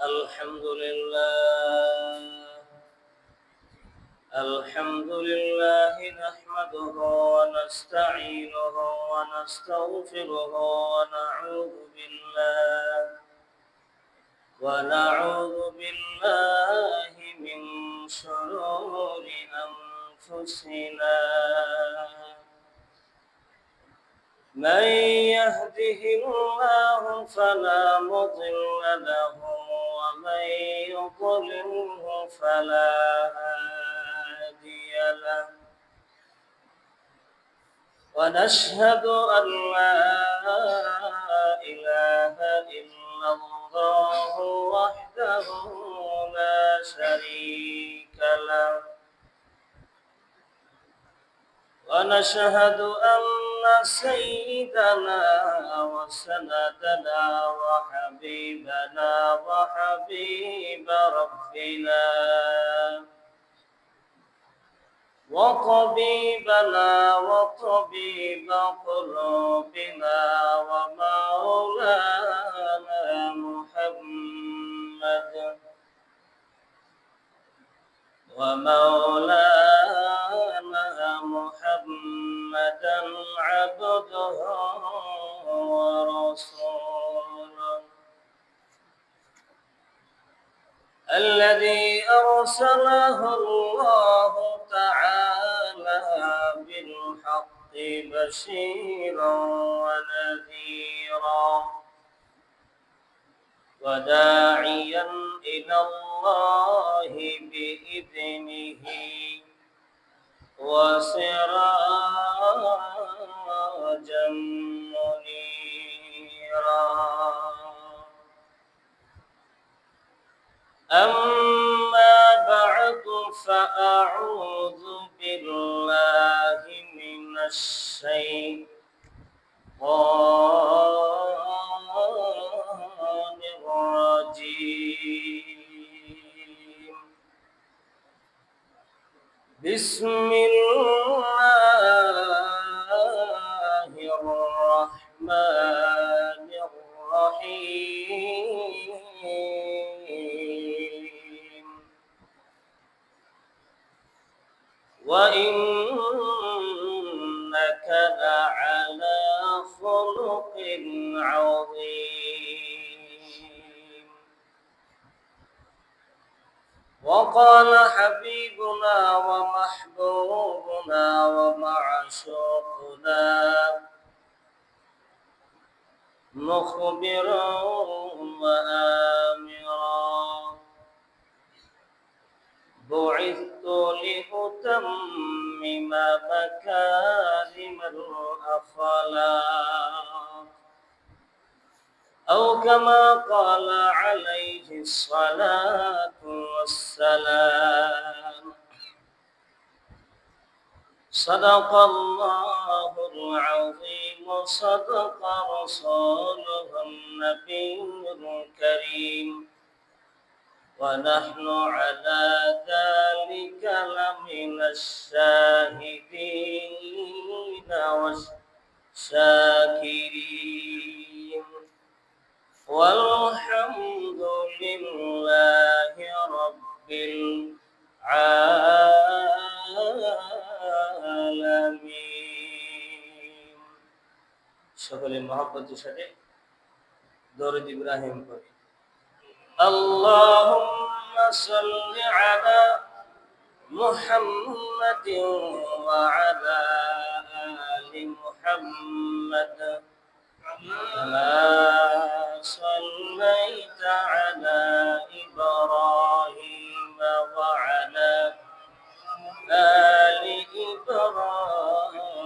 الحمد لله الحمد لله نحمده ونستعينه ونستغفره ونعوذ بالله من شرور أنفسنا من يهده الله فلا مضل له ومن يضلله فلا هادي له ونشهد أن لا إله إلا الله وحده لا شريك له ونشهد أن سيدنا وسندنا وحبيبنا وحبيب ربنا وطبيبنا وطبيب قلوبنا ومولانا محمد محمدا عبده ورسوله الذي أرسله الله تعالى بالحق بشيرا ونذيرا وداعيا إلى الله بإذنه وسراجا منيرا أما بعد فأعوذ بالله من الشيطان الرجيم بسم الله الرحمن الرحيم وإنك لعلى خلق عظيم وقال حبيبنا ومحبوبنا ومعشوقنا مخبرا وآمرا بعثت لأتمم مكارم الأخلاق أو كما قال عليه الصلاة والسلام صدق الله العظيم صدق رسوله النبي الكريم ونحن على ذلك لمن الشاهدين والشاكرين والحمد لله رب العالمين সকলে মহব্বতের সাথে দরুদ ইব্রাহিম পড়ি اللهم صل على محمد وعلى آل محمد كما صليت على إبراهيم وعلى آل إبراهيم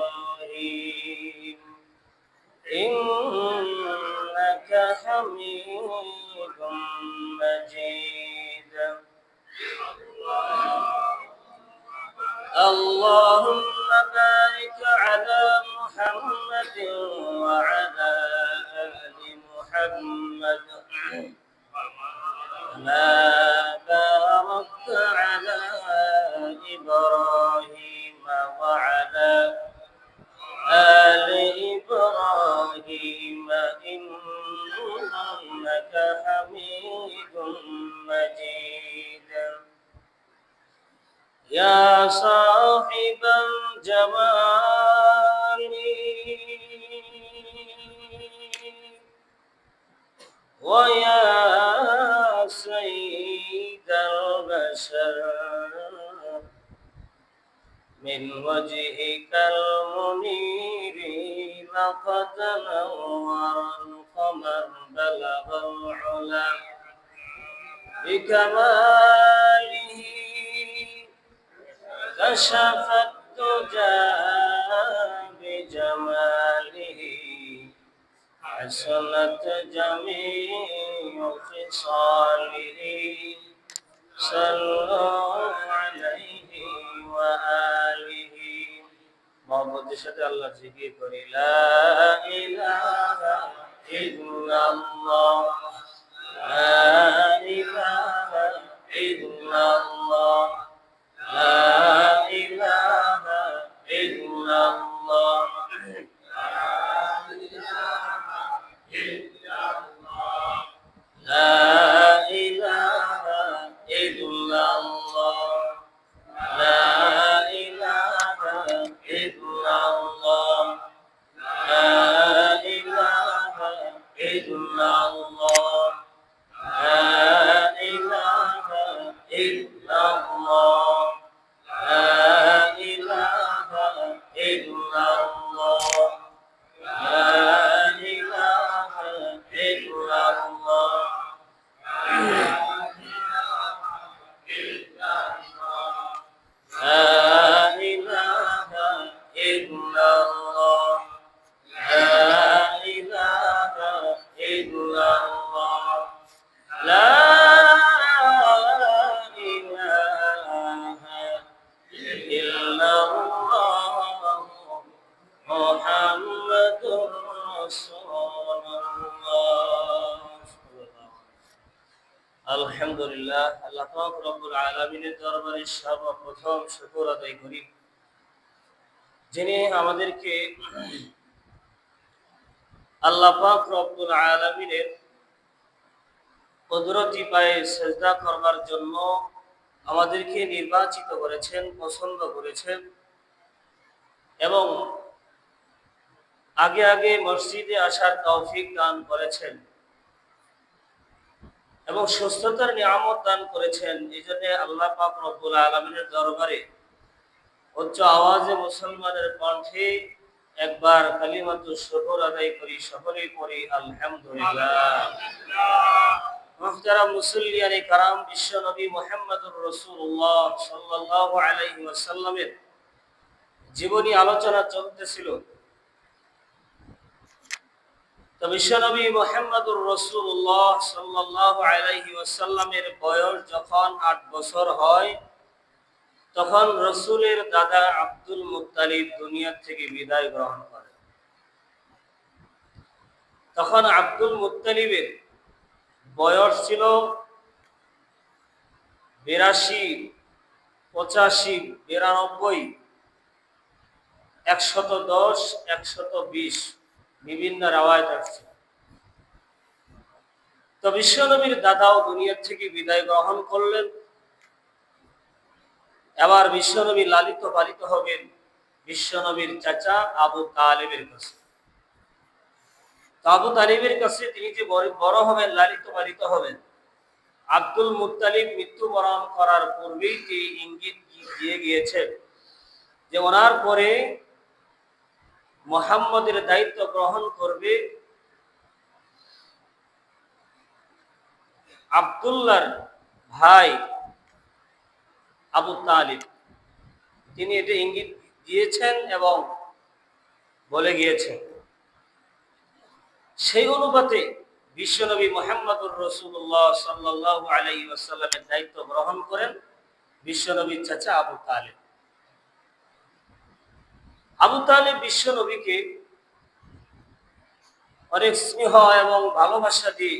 إنك حميد مجيد اللهم بارك على محمد وعلى آل محمد كما باركت على إبراهيم وعلى آل إبراهيم إنك حميد يا صاحب الجمال ويا سيد البشر من وجهك المنير لقد نور القمر بلغ العلا بكماله كشف الدجى بجماله حسنت جميع خصاله صلوا عليه وآله محمد সাথে আল্লাহ জিকির করি লা ইলাহা ইল্লাল্লাহ লা ইলাহা ইল্লাল্লাহ লা ইলাহা ইল্লাল্লাহ لا إله إلا الله لا إله إلا الله لا إله إلا الله لا إله إلا الله لا إله إلا الله لا إله إلا الله لا إله إلا الله لا إله إلا الله لا إله إلا الله محمد رسول الله আলহামদুলিল্লাহ আল্লাহ পাক রব্বুল আলামিনের দরবারে সর্বপ্রথম শুকর আদায় করি যিনি আমাদেরকে আল্লাহ পাক রব্বুল আলামিনের কুদরতি পায়ে সিজদা করবার জন্য আমাদেরকে নির্বাচিত করেছেন, পছন্দ করেছেন এবং আগে আগে মসজিদে আসার তৌফিক দান করেছেন এবং সুস্থতার নিয়ামত দান করেছেন। এই জন্য আল্লাহ পাক রব্বুল আলামিনের দরবারে উচ্চ আওয়াজে মুসলমানের কণ্ঠে একবার কালিমাতু শুকর আদায় করি, সকলেই পড়ি আলহামদুলিল্লাহ। মুহতারাম মুসল্লিয়ানে কারাম, বিশ্ব নবী মুহাম্মদুর রাসূলুল্লাহ সাল্লাল্লাহু আলাইহি ওয়াসাল্লামের জীবনী আলোচনা চলতেছিল। তো বিশ্বনবী মুহাম্মদুর রাসূলুল্লাহ সাল্লাল্লাহু আলাইহি ওয়াসাল্লামের বয়স যখন 8 বছর হয় তখন রাসূলের দাদা আব্দুল মুত্তালিব দুনিয়া থেকে বিদায় গ্রহণ করেন। তখন আব্দুল মুত্তালিবের বয়স ছিল 82, 85, 92, 110, 120 বিভিন্ন রাওয়ায়াত আছে। তো বিশ্বনবীর দাদাও দুনিয়া থেকে বিদায় গ্রহণ করলেন। এবার বিশ্বনবী লালিত পালিত হবেন বিশ্বনবীর চাচা আবু তালেবের কাছে। তো আবু তালেবের কাছে তিনি যে বড় হবেন, লালিত পালিত হবেন, আব্দুল মুত্তালিব মৃত্যুবরণ করার পূর্বেই তিনি ইঙ্গিত দিয়ে গিয়েছেন যে ওনার পরে মুহাম্মদের দায়িত্ব গ্রহণ করবে আব্দুল্লাহর ভাই আবু তালিব। তিনি এটা ইঙ্গিত দিয়েছেন এবং বলে গিয়েছেন। সেই অনুপাতে বিশ্বনবী মুহাম্মদুর রাসূলুল্লাহ সাল্লাল্লাহু আলাইহি ওয়াসাল্লামের দায়িত্ব গ্রহণ করেন বিশ্বনবীর চাচা আবু তালিব। আবু তালিব বিশ্বনবীকে অনেক স্নেহ এবং ভালোবাসা দিয়ে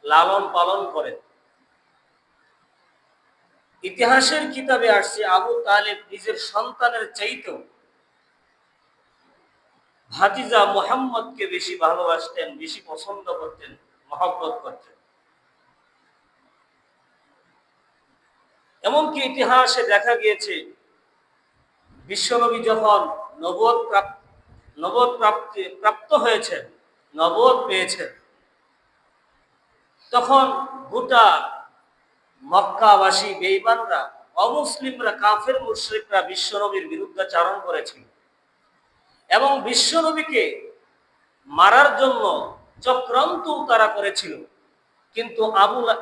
লালন পালন করেন। ইতিহাসের কিতাবে আসছে আবু তালিব নিজের সন্তানের চাইতেও ভাতিজা মুহাম্মদকে বেশি ভালোবাসতেন, বেশি পছন্দ করতেন, মহব্বত করতেন। এমনকি ইতিহাসে দেখা গিয়েছে বিশ্বনবী যখন নবুয়ত প্রাপ্ত হয়েছেন, নবুয়ত পেয়েছেন, তখন গোটা মক্কাবাসী বেঈমানরা, অমুসলিমরা, কাফের মুশরিকরা বিশ্বনবীর বিরুদ্ধাচারণ করেছিল এবং বিশ্বনবীকে মারার জন্য চক্রান্ত তারা করেছিল। কিন্তু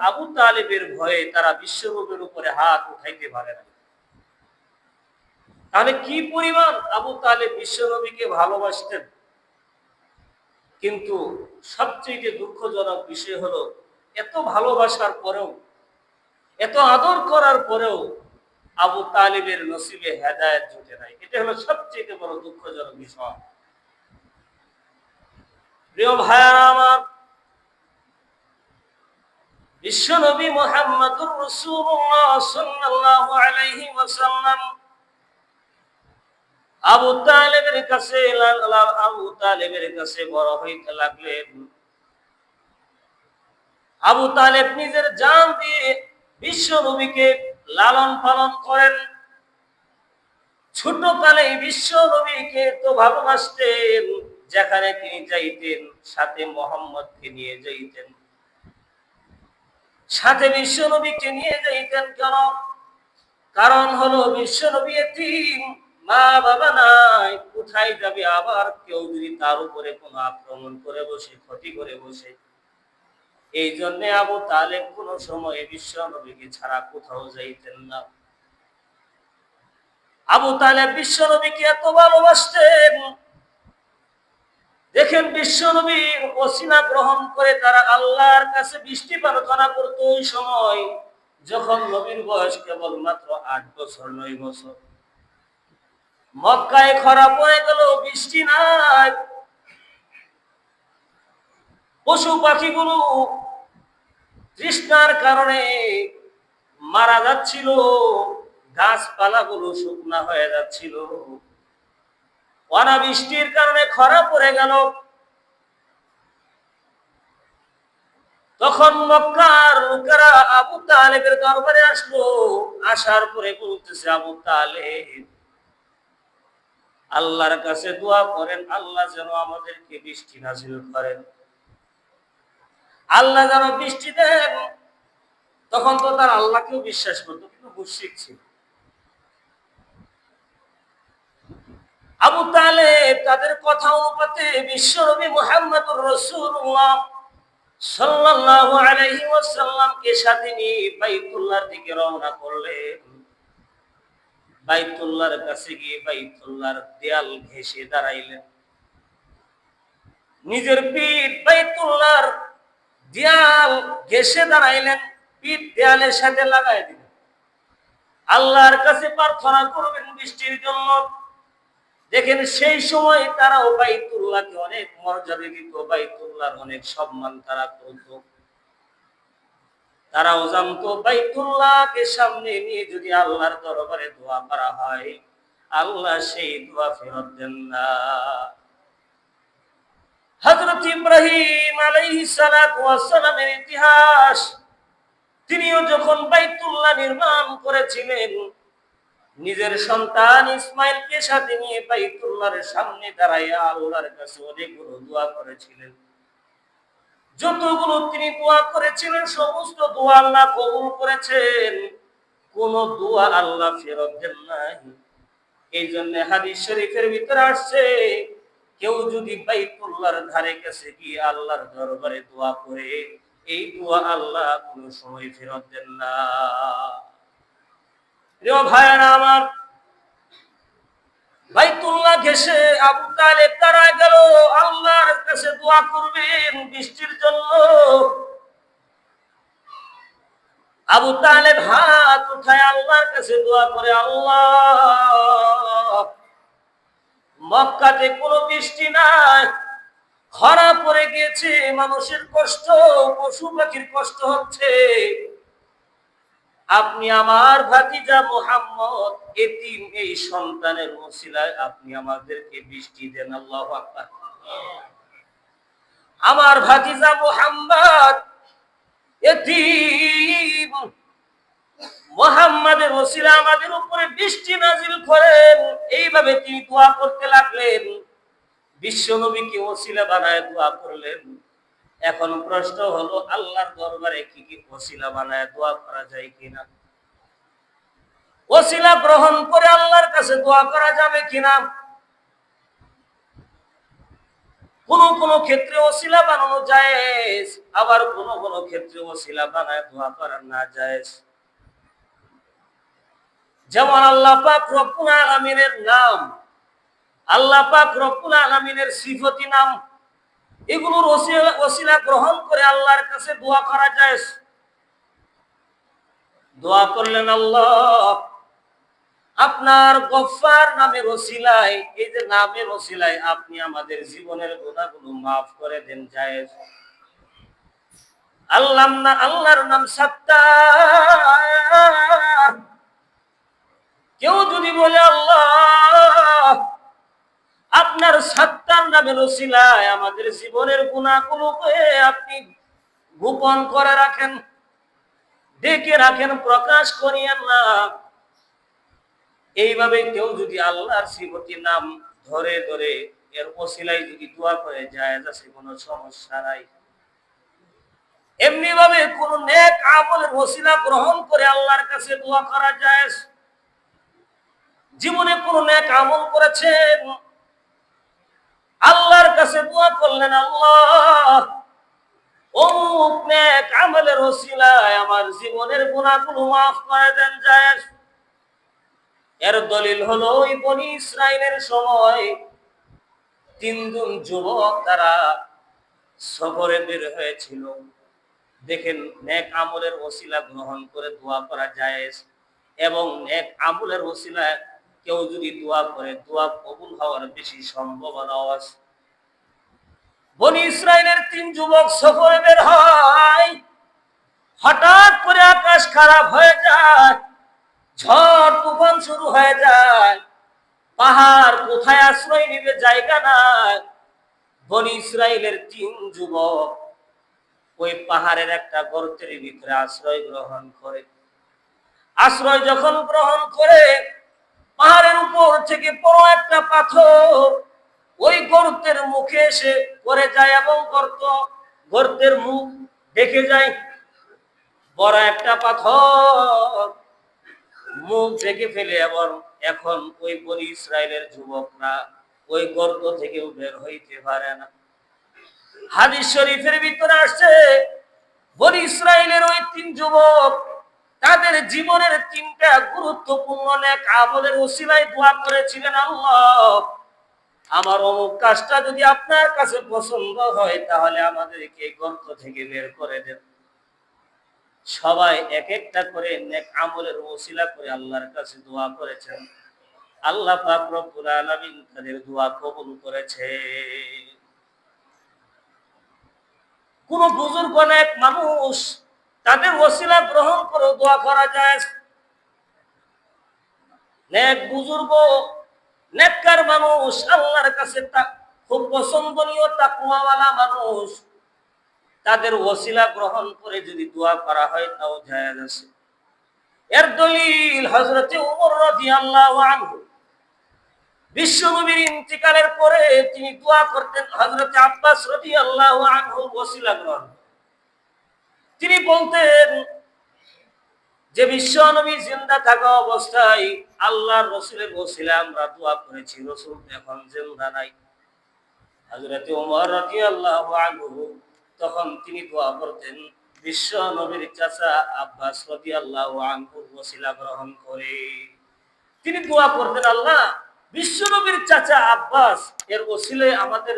আবু তালেবের ভয়ে তারা বিশ্বনবীর উপরে হাত উঠাইতে পারে না। তাহলে কি পরিমাণ আবু তালেব বিশ্বনবীকে ভালোবাসতেন। কিন্তু সবচেয়ে দুঃখজনক বিষয় হলো, এত ভালোবাসার পরেও, এত আদর করার পরেও আবু তালেবের নসিবে হেদায়েত জুটে নাই। এটা হলো সবচেয়ে বড় দুঃখজনক বিষয়। প্রিয় ভাইরা আমার, বিশ্বনবী মুহাম্মদুর রাসূলুল্লাহ সাল্লাল্লাহু আলাইহি ওয়াসাল্লাম আবু তালেবের কাছে বড় হইতে লাগলেন। আবু তালেব নিজের জান দিয়ে বিশ্বনবীকে লালন পালন করেন। ছোটকালে বিশ্বনবীকে তো ভালোবাসতেন, যেখানে তিনি যাইতেন সাথে মুহাম্মদকে নিয়ে যাইতেন, সাথে বিশ্বনবীকে নিয়ে যাইতেন। কেন? কারণ হলো বিশ্বনবী এতিম, মা বাবা নাই, কোথায় যাবে? আবার কেউ যদি তার উপরে কোনো আক্রমণ করে বসে, ক্ষতি করে বসে, এই জন্য আবু তালেব কোন সময় বিশ্বনবীকে ছাড়া কোথাও যাইতেন না। আবু তালেব বিশ্বনবীকে এত ভালোবাসতেন, দেখেন বিশ্বনবীর ওসিলা গ্রহণ করে তারা আল্লাহর কাছে বৃষ্টি প্রার্থনা করত। ওই সময় যখন নবীর বয়স কেবল মাত্র 8 বছর, 9 বছর। মক্কায় খরা পড়ে গেল, বৃষ্টি নাই, পশু পাখিগুলো তৃষ্ণার কারণে মারা যাচ্ছিল, গাছপালাগুলো শুকনা হয়ে যাচ্ছিল, অনাবৃষ্টির কারণে খরা পড়ে গেল। তখন মক্কার লোকেরা আবু তালেবের দরবারে আসলো। আসার পরে বলতেছে, আবু তালেব, আল্লাহর কাছে দোয়া করেন, আল্লাহ যেন আমাদেরকে বৃষ্টি নাযিল করেন, আল্লাহ যেন বৃষ্টি দেন। তখন তো তার আল্লাহকেও বিশ্বাস করতো, কিন্তু মুশরিক ছিল। আবু তালেব তাদের কথা অনুপাতে বিশ্বনবী মুহাম্মদুর রাসূলুল্লাহ সাল্লাল্লাহু আলাইহি ওয়াসাল্লামকে সাথে নিয়ে বাইতুল্লাহর দিকে রওনা করলেন। বাইতুল্লাহর কাছে গিয়ে বাইতুল্লাহর দেয়াল ঘেঁষে দাঁড়াইলেন। নিজের পিঠ বাইতুল্লাহর দেয়াল ঘেঁষে দাঁড়াইলেন, পিঠ দেয়ালের সাথে লাগাই দিলেন। আল্লাহর কাছে প্রার্থনা করবেন বৃষ্টির জন্য। দেখেন সেই সময় তারাও বাইতুল্লাহকে অনেক মর্যাদা দিত, বাইতুল্লাহর অনেক সম্মান তারা করত। তারাও জানতো বাইতুল্লাহকে সামনে নিয়ে যদি আল্লাহর দরবারে দোয়া করা হয়, আল্লাহ সেই দোয়া ফেরত দেন না। হযরত ইব্রাহিম আলাইহিস সালাতু ওয়াস সালামের ইতিহাস, তিনিও যখন বাইতুল্লাহ নির্মাণ করেছিলেন, নিজের সন্তান ইসমাইলকে সাথে নিয়ে বাইতুল্লাহর সামনে দাঁড়াইয়া আল্লাহর কাছে অনেকগুলো দোয়া করেছিলেন। যতগুলো তিনি দোয়া করেছিলেন সমস্ত দোয়া আল্লাহ কবুল করেছেন, কোন দোয়া আল্লাহ ফেরত দেন নাই। এই জন্য হাদিস শরীফের ভিতরে আসছে, কেউ যদি বাইতুল্লাহর ধারে কাছে গিয়ে আল্লাহর দরবারে দোয়া করে, এই দোয়া আল্লাহ কোন সময় ফেরত দেন না। প্রিয় ভাইরা আমার, বাইতুল্লাহ ঘেঁষে আবু তালেব দাঁড়ায় গেল, আল্লাহর কাছে দোয়া করবেন বৃষ্টির জন্য। আবু তালেব হাত উঠায় আল্লাহর কাছে দোয়া করে, আল্লাহ, মক্কাতে কোনো বৃষ্টি নাই, খরা পড়ে গিয়েছে, মানুষের কষ্ট, পশু পাখির কষ্ট হচ্ছে, আপনি আমার ভাতিজা মুহাম্মদ এতিম, এই সন্তানের ওসিলায় আপনি আমাদেরকে বৃষ্টি দেন। আল্লাহু আকবার। আমার ভাতিজা মুহাম্মদ এতিম, মুহাম্মাদের ওসিলা আমাদের উপরে বৃষ্টি নাজিল করেন। এইভাবে তিনি দোয়া করতে লাগলেন, বিশ্ব নবীকে ওসিলা বানায় দোয়া করলেন। এখন প্রশ্ন হলো, আল্লাহর দরবারে কি কি ওসিলা বানায় দোয়া করা যায় কিনা? ওসিলা গ্রহণ করে আল্লাহর কাছে দোয়া করা যাবে কিনা? কোন কোন ক্ষেত্রে ওসিলা বানানো জায়েজ, আবার কোন কোন ক্ষেত্রে ওসিলা বানায় দোয়া করা না জায়েজ। যেমন আল্লাহ পাক রব্বুল আলামিনের নাম, আল্লাহ পাক রব্বুল আলামিনের সিফতি নাম, এগুলোর ওসিলা গ্রহণ করে আল্লাহর কাছে দোয়া করা জায়েজ। দোয়া করলেন, আল্লাহ আপনার গফফার নামের ওসিলায়, এই যে নামের ওসিলায় আপনি আমাদের জীবনের গুনাহগুলো মাফ করে দেন, জায়েজ। আল্লাহর নাম সাত্তার, কেউ যদি বলে আল্লাহ আপনার সাত্তার নামের ওসিলায় আমাদের জীবনের গুনাহগুলোকে আপনি গোপন করে রাখেন, ডেকে রাখেন, প্রকাশ করিয়েন না, এইভাবে কেউ যদি আল্লাহর সিফতি নাম ধরে ধরে এর ওসিলায় যদি দোয়া করে জায়েজ আছে, কোনো সমস্যা নাই। এমনি ভাবে কোন নেক আমলের ওসিলা গ্রহণ করে আল্লাহর কাছে দোয়া করা জায়েজ। জীবনে কোন নেক আমল করেছেন, আল্লাহর কাছে দোয়া করলেন, আল্লাহ অমুক নেক আমলের ওসিলায় আমার জীবনের গুনাহগুলো মাফ করে দেন, জায়েজ। এর দলিল হলো ওই বনি ইসরাইলের সময় তিনজন যুবক তারা সফরে বের হয়েছিল। দেখেন, নেক আমলের ওসিলা গ্রহণ করে দোয়া করা জায়েজ, এবং নেক আমলের ওসিলায় কেউ যদি দোয়া করে দোয়া কবুল হওয়ার বেশি সম্ভাবনা আছে। বনি ইসরাইলের তিন যুবক সফরে বের হয়, হঠাৎ করে আকাশ খারাপ হয়ে যায়, ঝড় তুফান শুরু হয়ে যায়, পাহাড় কোথায় আশ্রয় নিবে জায়গা নাই। বনি ইসরাইলের তিন যুবক ওই পাহাড়ের একটা গর্তের ভিতরে আশ্রয় গ্রহণ করে। আশ্রয় যখন গ্রহণ করে, পাহাড়ের উপর থেকে বড় একটা পাথর ওই গর্তের মুখে এসে পড়ে যায়, এবং গর্তের মুখ দেখে যায়। বড় একটা পাথর মুখ ঢেকে ফেলে, এবং এখন ওই বনি ইসরাইলের যুবকরা ওই গর্ত থেকেও বের হইতে পারে না। হাদিস শরীফের ভিতরে আসছে, বনি ইসরাইলের ওই তিন যুবক তাদের জীবনের তিনটা গুরুত্বপূর্ণ নেক আমলের ওসিলায় দোয়া করেছিলেন, আল্লাহ আমার অমুক কাজটা যদি আপনার কাছে পছন্দ হয় তাহলে আমাদেরকে গর্ত থেকে বের করে দেন। সবাই এক একটা করে নেক আমলের ওসিলা করে আল্লাহর কাছে দোয়া করেছেন। আল্লাহ পাক রব্বুল আলামিন তাদের দোয়া কবুল করেছে। কোন বুজুর্গ নেক মানুষ তাদের ওসিলা গ্রহণ করে দোয়া করা যায়। নেক বুজুর্গ, নেককার মানুষ, আল্লাহর কাছে খুব পছন্দনীয় তাকওয়াওয়ালা মানুষ, তাদের ওসিলা গ্রহণ করে যদি দোয়া করা হয় তাও জায়েজ আছে। এর দলিল হযরতে ওমর রাদিয়াল্লাহু আনহু বিশ্বনবীর ইন্তিকালের পরে তিনি দোয়া করতেন, হযরতে আব্বাস রাদিয়াল্লাহু আনহু ওসিলা গ্রহণ। তিনি বলতেন যে বিশ্বনবী জিন্দা থাকা অবস্থায় আল্লাহর রাসূলের ওসিলা আমরা দোয়া করেছি, রাসূল এখন জিন্দা নাই। হযরতে ওমর রাদিয়াল্লাহু আনহু তখন তিনি দোয়া করতেন বিশ্বনবীর চাচা আব্বাস রাদিয়াল্লাহু আনহুর ওসিলা গ্রহণ করে। তিনি দোয়া করতেন, আল্লাহ বিশ্বনবীর চাচা আব্বাস এর ওসিলায় আমাদের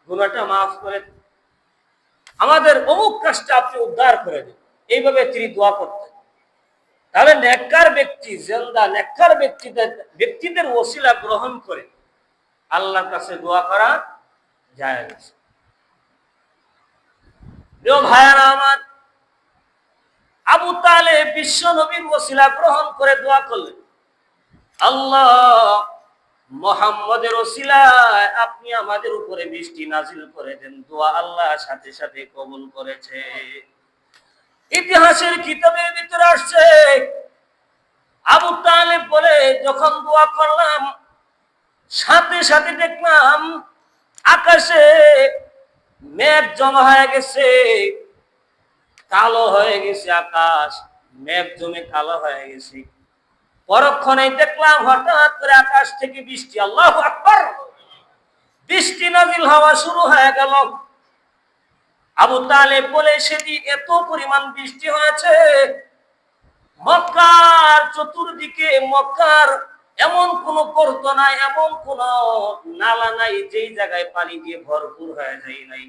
গুনাহটা maaf করে দেন, আমাদের অমুক কাজটা আপনি উদ্ধার করে দেন। এইভাবে তিনি দোয়া করতেন। তাহলে নেককার ব্যক্তি, জিন্দা নেককার ব্যক্তিদের ওসিলা গ্রহণ করে আল্লাহর কাছে দোয়া করা জায়েজ। প্রিয় ভাইরা আমার, আবু তালেব বিশ্ব নবীর ওসিলা গ্রহণ করে দোয়া করলেন, আল্লাহ মুহাম্মদের ওসিলায় আপনি আমাদের উপরে বৃষ্টি নাজিল করে দেন। দোয়া আল্লাহ সাথে সাথে কবুল করেছে। ইতিহাসের কিতাবের ভিতরে আসছে, আবু তালেব বলে যখন দোয়া করলাম সাথে সাথে দেখলাম আকাশে মেঘ জমা হয়ে গেছে, কালো হয়ে গেছে আকাশ, মেঘ জমে কালো হয়ে গেছে। পরক্ষণেই দেখলাম হঠাৎ করে আকাশ থেকে বৃষ্টি, আল্লাহু আকবার, বৃষ্টি নাজিল হওয়া শুরু হয়ে গেল। আবু তালেব বলে সেদিন এত পরিমাণ বৃষ্টি হয়েছে, মক্কার চতুর্দিকে, মক্কার এমন কোন গর্ত নাই, এমন কোন নালা নাই যেই জায়গায় পানি দিয়ে ভরপুর হয়ে যায় নাই।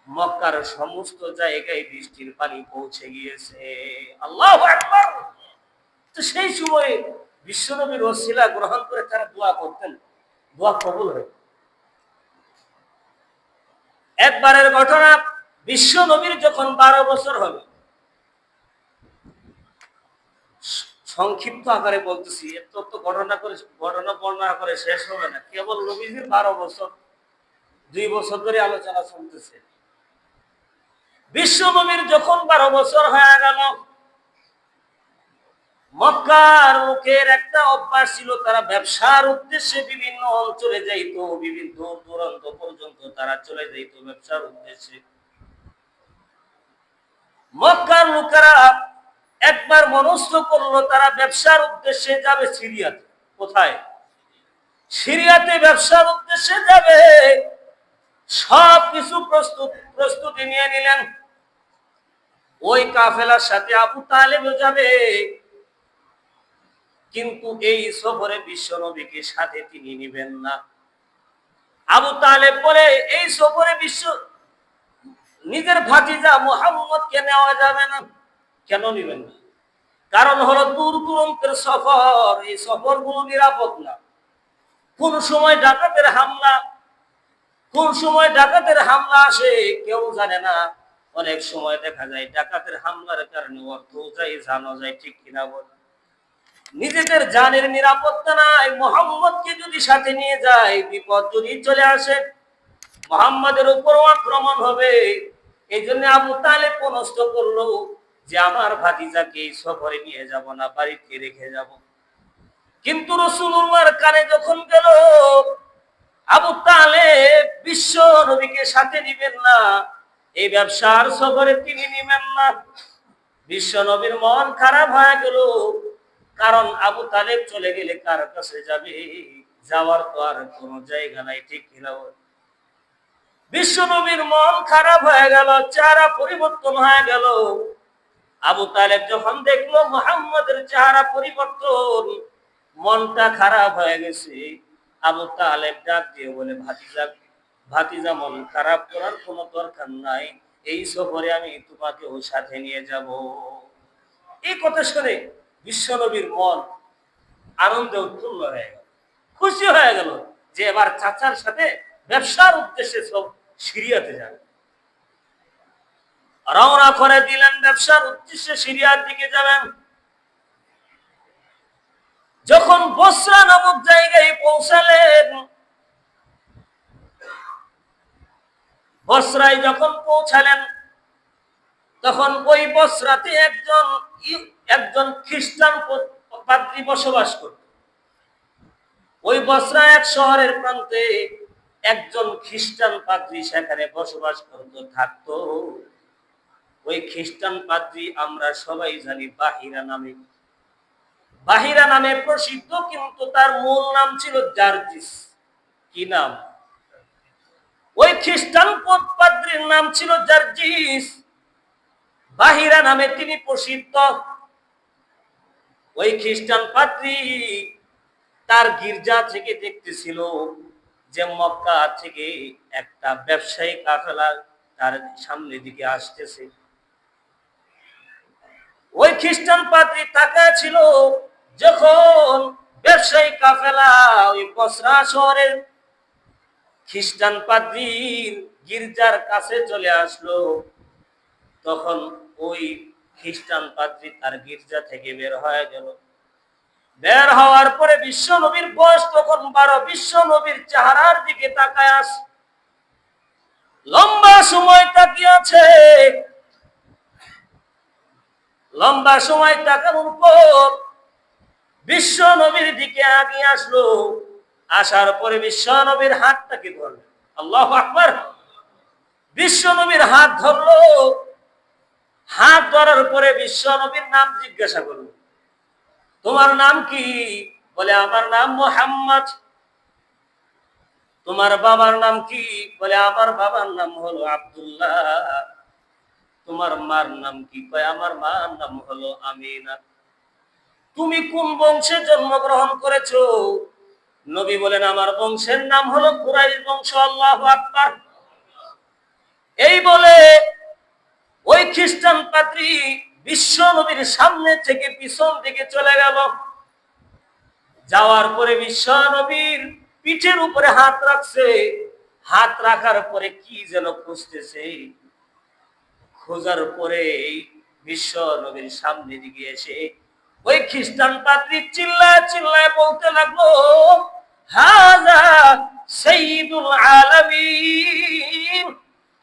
মক্কার সমস্ত জায়গায় বৃষ্টির পানি পৌঁছে গিয়েছে। আল্লাহু আকবার। তো সেই সময় বিশ্বনবীর ওসিলা গ্রহণ করে তারা দোয়া করতেন, দোয়া কবুল হয়। একবারের ঘটনা, বিশ্বনবীর যখন 12 বছর হবে, সংক্ষিপ্ত আকারে বলতেছি, এত তো ঘটনা বর্ণনা করে শেষ হবে না। কেবল নবীজির 12 বছর, 2 বছর ধরে আলোচনা চলতেছে। বিশ্বনবীর যখন 12 বছর হয়ে গেল, মক্কার লোকের একটা অভ্যাস ছিল, তারা ব্যবসার উদ্দেশ্যে বিভিন্ন অঞ্চলে যাইতো, বিভিন্ন দূর দূরান্ত পর্যন্ত তারা চলে যাইতো ব্যবসার উদ্দেশ্যে। মক্কার লোকেরা একবার মনস্থ করলো তারা ব্যবসার উদ্দেশ্যে যাবে সিরিয়াতে। কোথায়? সিরিয়াতে ব্যবসার উদ্দেশ্যে যাবে। সব কিছু প্রস্তুতি নিয়ে নিলেন। ওই কাফেলার সাথে আবু তালেব যাবে, কিন্তু এই সফরে বিশ্বনবীকে সাথে তিনি নিবেন না। আবু তালেব বলে এই সফরে নিজের ভাতিজা মুহাম্মদকে নেওয়া যাবে না। কেন নিবেন না? কারণ হলো দূর দূরান্তের সফর, এই সফর গুলো নিরাপদ না। কোন সময় ডাকাতের হামলা আসে কেউ জানে না। অনেক সময় দেখা যায় ডাকাতের হামলার কারণে অর্থ যায়, জানা যায়, ঠিক কিনা বল? নিজেদের জানের নিরাপত্তা নাই। মুহাম্মদকে যদি সাথে নিয়ে যায়, বিপদ যদি চলে আসে, মুহাম্মাদের উপর আক্রমণ হবে। এই জন্য আবু তালেব নষ্ট করলো যে আমার ভাতিজাকে এই সফরে নিয়ে যাব না, বাড়িতে রেখে যাব। কিন্তু রাসূলুল্লাহর কানে যখন গেল আবু তালেব বিশ্ব নবীকে সাথে নিবেন না, এই ব্যবসার সফরে তিনি নিবেন না, বিশ্ব নবীর মন খারাপ হয়ে গেল। কারণ আবু তালেব চলে গেলে কার কাছে যাবে? যাওয়ার তো আর কোনো জায়গা নাই, ঠিক কিনা? বিশ্ব নবীর মন খারাপ হয়ে গেল, চেহারা পরিবর্তন হয়ে গেল। আবু তালেব যখন দেখলো মুহাম্মদের চেহারা পরিবর্তন, মনটা খারাপ হয়ে গেছে। আবু তালেব ডাক দিয়ে বলে, ভাতিজা মন খারাপ করার কোনো দরকার নাই, এই সফরে আমি তোমাকেও সাথে নিয়ে যাব। এই কথা শুনে বিশ্বনবীর মন আনন্দে উৎফুল্ল হয়ে গেল, খুশি হয়ে গেল যে এবার চাচার সাথে ব্যবসার উদ্দেশ্যে সব সিরিয়াতে যাবে। রওনা করে দিলেন, ব্যবসার উদ্দেশ্যে সিরিয়ার দিকে যাবেন। যখন বসরা নামক জায়গায় পৌঁছালেন, বসরায় যখন পৌঁছালেন, তখন ওই বসরাতে একজন খ্রিস্টান পাদ্রী বসবাস করত। ওই বসরা এক শহরের প্রান্তে একজন খ্রিস্টান পাদ্রী সেখানে বসবাস করত, থাকতো। ওই খ্রিস্টান পাদ্রী আমরা সবাই জানি বাহিরা নামে প্রসিদ্ধ, কিন্তু তার মূল নাম ছিল জার্জিস। কি নাম? ওই খ্রিস্টান পাদ্রীর নাম ছিল জার্জিস, বাহিরা নামে তিনি প্রসিদ্ধ। ওই খ্রিস্টান পাদ্রী তার গির্জা থেকে দেখতেছিল যে মক্কা থেকে একটা ব্যবসায়ী কাফেলা তার সামনের দিকে আসতেছে। ওই খ্রিস্টান পাদ্রী তাকায় ছিল, যখন ব্যবসায়ী কাফেলা ওই বসরা শহরের খ্রিস্টান পাদ্রীর গির্জার কাছে চলে আসলো, তখন ওই খ্রিস্টান পাদ্রী তার গির্জা থেকে বের হয়ে গেল। বের হওয়ার পরে বিশ্ব নবীর বয়স তখন 12। বিশ্ব নবীর চেহারার দিকে তাকায় আছে, লম্বা সময় তাকিয়ে আছে। লম্বা সময় তাকানোর পর বিশ্ব নবীর দিকে আগিয়ে আসলো। আসার পরে বিশ্ব নবীর হাতটাকে ধরল। আল্লাহু আকবার। বিশ্ব নবীর হাত ধরলো। হাত ধরার পরে বিশ্ব নবীর নাম জিজ্ঞাসা করলো, তোমার নাম কি? বলে আমার নাম মুহাম্মদ। তোমার বাবার নাম কি? বলে আমার বাবার নাম হলো আব্দুল্লাহ। তোমার মার নাম কি? কয় আমার মার নাম হলো আমিনা। তুমি কোন বংশে জন্মগ্রহণ করেছো? নবী বলেন আমার বংশের নাম হলো কুরাইশ বংশ। আল্লাহু আকবার। এই বলে ওই খ্রিস্টান পাদ্রী বিশ্ব নবীর সামনে থেকে পিছন দিকে চলে গেল। যাওয়ার পরে বিশ্ব নবীর পিঠের উপরে হাত রাখছে। হাত রাখার পরে কি যেন খুঁজতেছে। খোঁজার পরে বিশ্ব নবীর সামনে দিকে এসে ওই খ্রিস্টান পাদ্রী চিল্লায় চিল্লায় বলতে লাগলো, হাযা সাইয়্যিদুল আলামিন,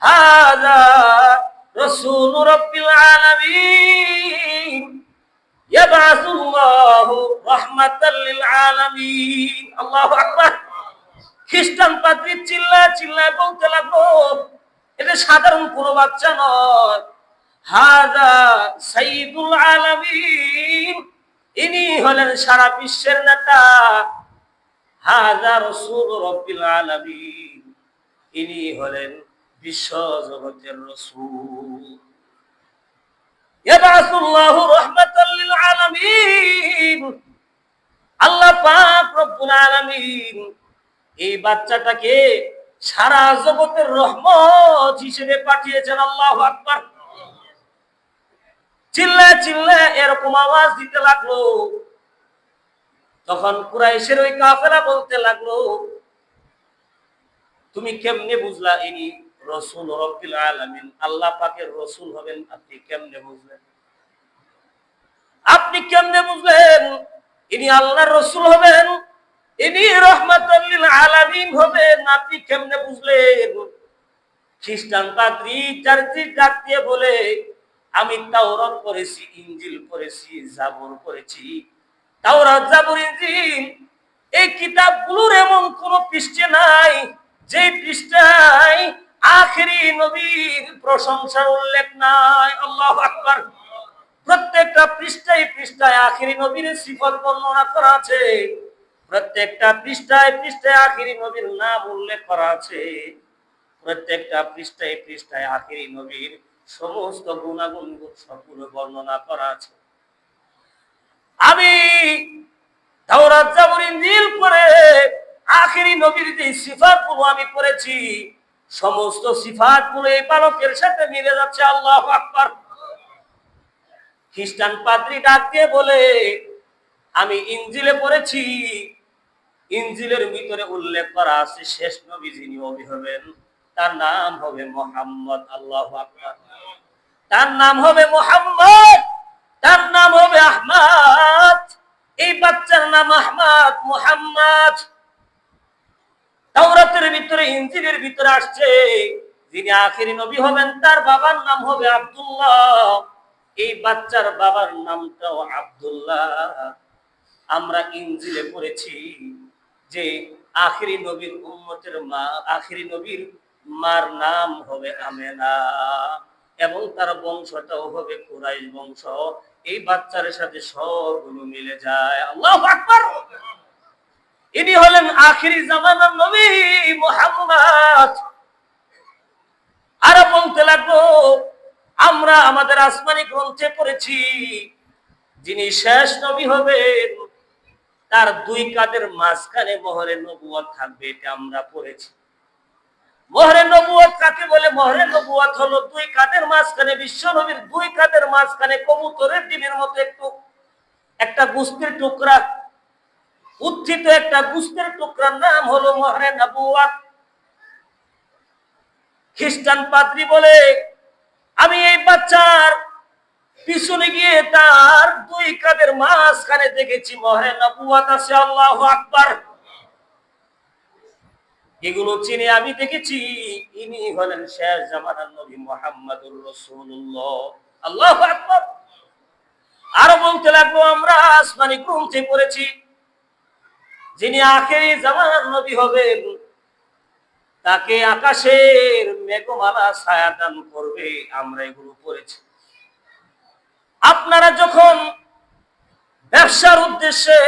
হাযা রাসূলু রাব্বিল আলামিন, ইয়াবআসুল্লাহু রাহমাতাল লিল আলামিন। আল্লাহু আকবার। খ্রিস্টান পাদ্রী চিল্লায় চিল্লায় বলতে লাগলো, এটা সাধারণ কোনো বাচ্চা নয়, হাযা সাইয়্যিদুল আলামিন, ইনি হলেন সারা বিশ্বের নেতা, হাযা রাসূলু রাব্বিল আলামিন, ইনি হলেন বিশ্ব জগতের রাসূল, ইয়াবআসুল্লাহু রাহমাতাল লিল আলামিন। আল্লাহ পাক রব্বুল আলামিন এই বাচ্চাটাকে সারা জগতের রহমত হিসেবে পাঠিয়েছেন। আল্লাহু আকবার। চিল্লায় চিল্লায় এরকম আওয়াজ দিতে লাগলো। তখন কুরাইশের ওই কাফেরা বলতে লাগলো, তুমি কেমনে বুঝলা ইনি রাসূল রাব্বিল আলামিন, আল্লাহ পাকের রাসূল হবেন? আপনি কেমনে বুঝলেন? আপনি কেমনে বুঝলেন ইনি আল্লাহর রাসূল হবেন, ইনি রাহমাতুল লিল আলামিন হবেন? আপনি কেমনে বুঝলেন? খ্রিস্টান পাদ্রী চারটি ডাক দিয়ে বলে, আমি তাওরাত পড়েছি, ইনজিল পড়েছি, জাবুর পড়েছি। তাওরাত, জাবুর, ইনজিল এই কিতাবগুলোর এমন কোন পৃষ্ঠা নাই যে পৃষ্ঠায় আখেরি নবীর প্রশংসার উল্লেখ নাই। আল্লাহু আকবার। প্রত্যেকটা পৃষ্ঠায় পৃষ্ঠায় আখেরি নবীর সিফত বর্ণনা করা আছে। প্রত্যেকটা পৃষ্ঠায় পৃষ্ঠায় আখেরি নবীর নাম উল্লেখ করা আছে। প্রত্যেকটা পৃষ্ঠায় পৃষ্ঠায় আখেরি নবীর সমস্ত গুণাগুণ সম্পূর্ণ বর্ণনা করা আছে। আমি তাওরাত, জাবুর, ইনজিল পড়ে আখেরি নবীর যে সিফাতগুলো আমি পড়েছি, সমস্ত সিফাতগুলো এই বালকের সাথে মিলে যাচ্ছে। আল্লাহু আকবার। খ্রিস্টান পাদ্রী ডাক দিয়ে বলে, আমি ইনজিলে পড়েছি, ইনজিলের ভিতরে উল্লেখ করা আছে শেষ নবী যিনি নবী হবেন তার নাম হবে মুহাম্মদ। আল্লাহু আকবার। তার নাম হবে মুহাম্মদ, তার নাম হবে আহমদ। এই বাচ্চার নাম আহমদ, মুহাম্মদ। তাওরাতের ভিতরে, ইনজিলের ভিতরে আসছে যিনি আখেরি নবী হবেন তার বাবার নাম হবে আব্দুল্লাহ। এই বাচ্চার বাবার নামটাও আব্দুল্লাহ। আমরা ইনজিলে পড়েছি যে আখেরি নবীর উম্মতের মা, আখেরি নবীর মার নাম হবে আমেনা এবং তার বংশটাও হবে কুরাইশ বংশ। এই বাচ্চার সাথে সবগুলো মিলে যায়। আল্লাহু আকবার। ইনি হলেন আখেরি জামানার নবী মুহাম্মদ। আর বলতে লাগলো, আমরা আমাদের আসমানি গ্রন্থে পড়েছি যিনি শেষ নবী হবেন তার দুই কাঁধের মাঝখানে মোহরে নবুয়ত থাকবে। এটা আমরা পড়েছি। মোহরে নবুয়ত কাকে বলে? মোহরে নবুয়ত হলো দুই কাঁধের মাঝখানে, বিশ্ব নবীর দুই কাঁধের মাঝখানে কবুতরের ডিমের মতো একটু একটা গোস্তের টুকরা, উত্থিত একটা গোস্তের টুকরার নাম হলো মোহরে নবুয়ত। খ্রিস্টান পাদ্রী বলে, আমি এই বাচ্চার পিছনে গিয়ে তার দুই কাঁধের মাঝখানে দেখেছি মোহরে নবুয়ত আছে। আল্লাহু আকবার। এগুলো চিনে আমি দেখেছি ইনি হলেন শেষ জামানার নবী মুহাম্মদুর রাসূলুল্লাহ। আল্লাহু আকবার। আরো বলতে লাগলো, আমরা আসমানি গ্রন্থে পড়েছি যিনি আখেরি জামানার নবী হবেন তাকে আকাশের মেঘমালা ছায়া দান করবে, আমরা এগুলো পড়েছি। আপনারা যখন ব্যবসার উদ্দেশ্যে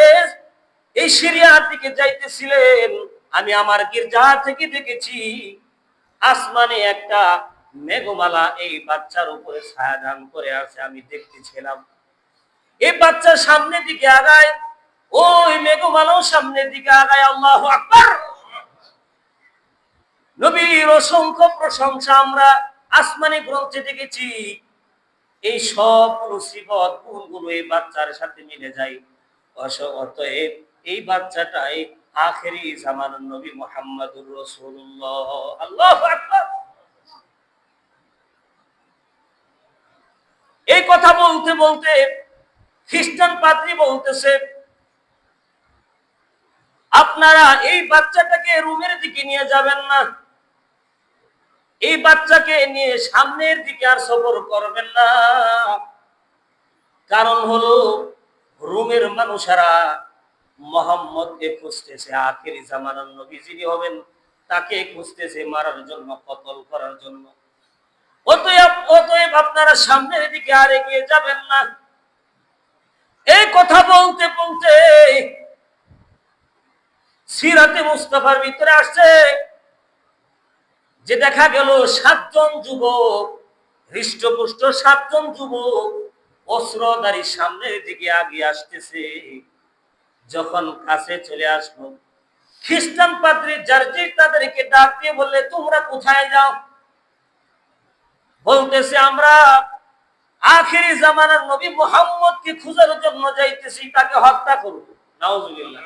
এই সিরিয়ার দিকে যাইতেছিলেন, আমি আমার গির্জা থেকে দেখেছি আসমানে একটা মেঘমালা এই বাচ্চার উপরে ছায়া দান করে আছে, আমি দেখতেছিলাম। এই বাচ্চার সামনের দিকে আগায়, ওই মেঘমালাও সামনের দিকে আগায়। আল্লাহু আকবার। নবীর অসংখ্য প্রশংসা আমরা আসমানি গ্রন্থে দেখেছি। এই সব মুসিবত গুণগুলো এই বাচ্চার সাথে মিলে যায়। অতএব এই বাচ্চাটাই আখেরি জামানার নবী মুহাম্মদুর রাসূলুল্লাহ। আল্লাহু আকবার। এই কথা বলতে বলতে খ্রিস্টান পাদ্রী বলতেছে, আপনারা এই বাচ্চাটাকে রুমের দিকে নিয়ে যাবেন না, এই বাচ্চাকে নিয়ে সামনের দিকে আর সফর করবেন না। কারণ হলো রোমের মানুষেরা মুহাম্মদকে খুঁজতেছে, আখেরি জামানার নবী যিনি হবেন তাকে খুঁজতেছে মারার জন্য, কতল করার জন্য। অতএব আপনারা সামনের দিকে আর এগিয়ে যাবেন না। এই কথা বলতে বলতে সিরাতে মুস্তাফার ভিতরে আসছে যে দেখা গেল 7 জন যুবক, হৃষ্টপুষ্ট 7 জন যুবক অস্ত্রধারী সামনের দিকে এগিয়ে আসতেছে। যখন কাছে চলে আসলো, খ্রিস্টান পাদ্রী জার্জি তাদেরকে ডাক দিয়ে বললে, তোমরা কোথায় যাও? বলতেছে, আমরা আখেরি জামানার নবী মুহাম্মদকে খোঁজার জন্য যাইতেছি, তাকে হত্যা করব। নাউজুবিল্লাহ।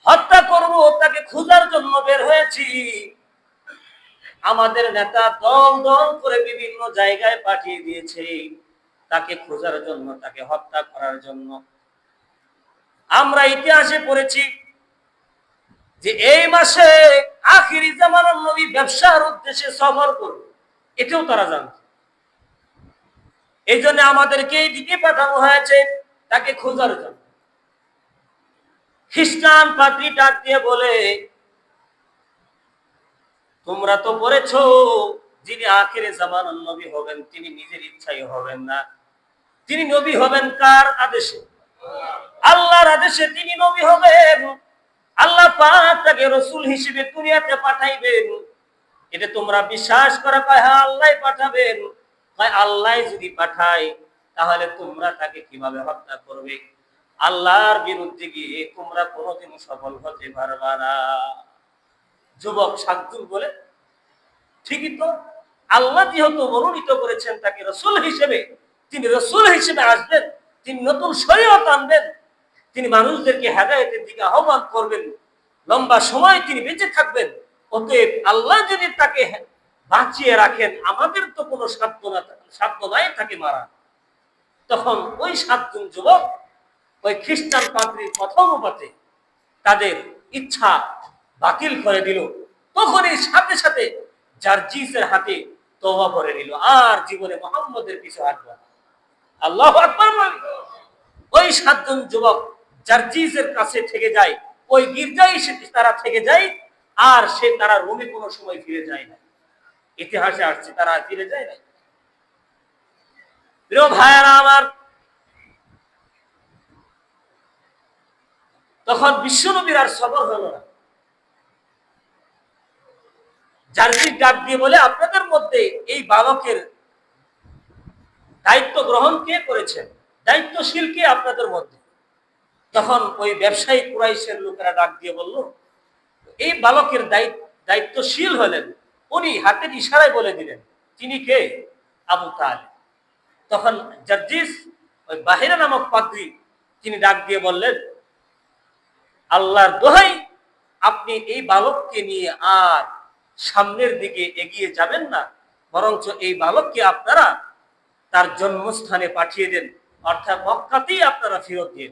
হত্যা করব, তাকে খোঁজার জন্য বের হয়েছি। আমাদের নেতা দল দল করে বিভিন্ন জায়গায় পাঠিয়ে দিয়েছে তাকে খোঁজার জন্য, তাকে হত্যা করার জন্য। আমরা ইতিহাসে পড়েছি যে এই মাসে আখিরি জামানার নবী ব্যবসার উদ্দেশ্যে সফর করবে, এটাও তারা জানত। এই জন্য আমাদেরকে এই দিকে পাঠানো হয়েছে তাকে খোঁজার জন্য। খ্রিস্টান পাদ্রী ডাক দিয়ে বলে, তোমরা তো পড়েছো যিনি আখিরে জামানার নবী হবেন তিনি নিজের ইচ্ছায় হবেন না, তিনি নবী হবেন কার আদেশে? আল্লাহর আদেশে তিনি নবী হবেন। আল্লাহ পাক তাকে রাসূল হিসেবে দুনিয়াতে পাঠাইবেন। এটা তোমরা বিশ্বাস করো? কয় হ্যাঁ, আল্লাহই পাঠাবেন। কয় আল্লাহ যদি পাঠায় তাহলে তোমরা তাকে কিভাবে হত্যা করবে? আল্লাহর বিরুদ্ধে গিয়ে তোমরা কোনোদিন সফল হতে পারবা না। যুবক 7 জন বলে, ঠিকই তো, আল্লাহ যেহেতু মনোনীত করেছেন তাকে রাসূল হিসেবে, তিনি রাসূল হিসেবে আসবেন, তিনি নতুন শরীয়ত আনবেন, তিনি মানুষদেরকে হেদায়েতের দিকে আহ্বান করবেন, লম্বা সময় তিনি বেঁচে থাকবেন। অতএব আল্লাহ যদি তাকে বাঁচিয়ে রাখেন, আমাদের তো কোনো সাধ্য নাই তাকে মারা। তখন ওই 7 জন যুবক ওই খ্রিস্টান পাদ্রীর কথা অনুপাতে তাদের ইচ্ছা বাতিল করে দিল। তখনই সাথে সাথে জার্জিসের হাতে তওবা করে নিল, আর জীবনে মুহাম্মদের পিছু হাঁটবে না। আল্লাহু আকবার। ওই 7 জন যুবক জার্জিসের কাছে থেকে যায়, ওই গির্জায় তারা থেকে যায়, আর তারা রোমে কোনো সময় ফিরে যায় না। ইতিহাসে আসছে তারা ফিরে যায় না। প্রিয় ভাইয়েরা আমার, তখন বিশ্বনবীর আর সবর হলো না। জার্জি ডাক দিয়ে বলে, আপনাদের মধ্যে এই বালকের দায়িত্ব গ্রহণ কে করেছেন? দায়িত্বশীল কে আপনাদের মধ্যে? তখন ওই ব্যবসায়ী কুরাইশের লোকেরা ডাক দিয়ে বলল, এই বালকের দায়িত্বশীল হলেন, উনি হাতের ইশারায় বলে দিলেন তিনি কে? আবু তালেব। তখন জার্জিস ওই বাহিরা নামক পাদ্রী তিনি ডাক দিয়ে বললেন, আল্লাহর দোহাই, আপনি এই বালককে নিয়ে আর সামনের দিকে এগিয়ে যাবেন না, বরঞ্চ এই বালককে আপনারা তার জন্মস্থানে পাঠিয়ে দেন, অর্থাৎ মক্কাতেই আপনারা ফেরত দিন।